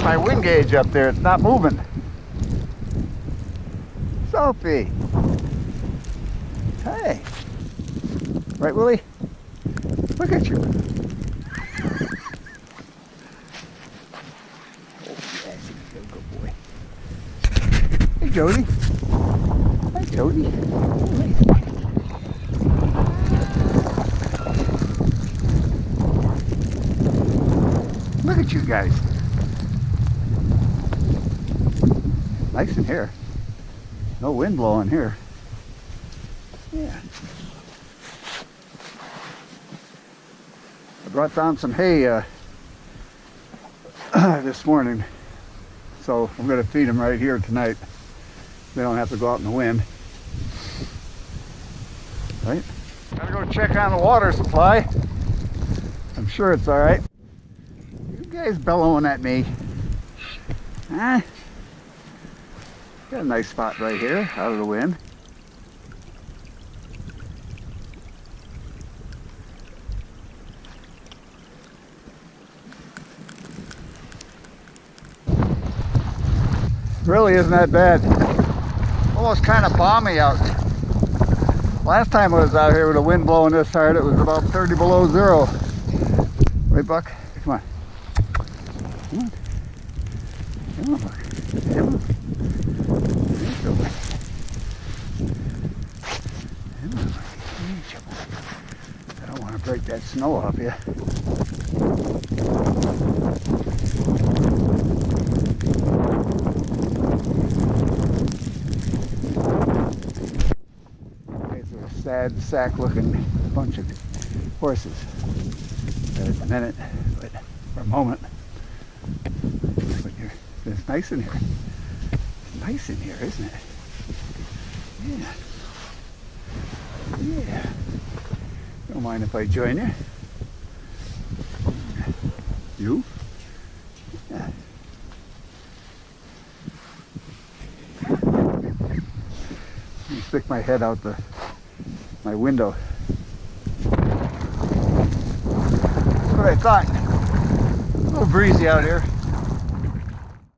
my wind gauge up there. It's not moving. Sophie. Hey. Right, Willie? Look at you. Oh, yes, you're a good boy. Hey, Jody. Hi, Jody. Hey. Look at you guys. Nice in here. No wind blowing here. Yeah. I brought down some hay this morning, so I'm going to feed them right here tonight. They don't have to go out in the wind. Right? Gotta go check on the water supply. I'm sure it's all right. You guys bellowing at me. Huh? Got a nice spot right here, out of the wind. Really isn't that bad. Almost kind of balmy out. Last time I was out here with the wind blowing this hard, it was about 30 below zero. Right, Buck? Come on. Come on. Come on, Buck. Come on. Come on. I don't want to break that snow off you. Sad sack looking bunch of horses at the minute, but for a moment. But it's nice in here. It's nice in here, isn't it? Yeah. Yeah. Don't mind if I join you. You? Yeah. Let me stick my head out my window. That's what I thought. A little breezy out here.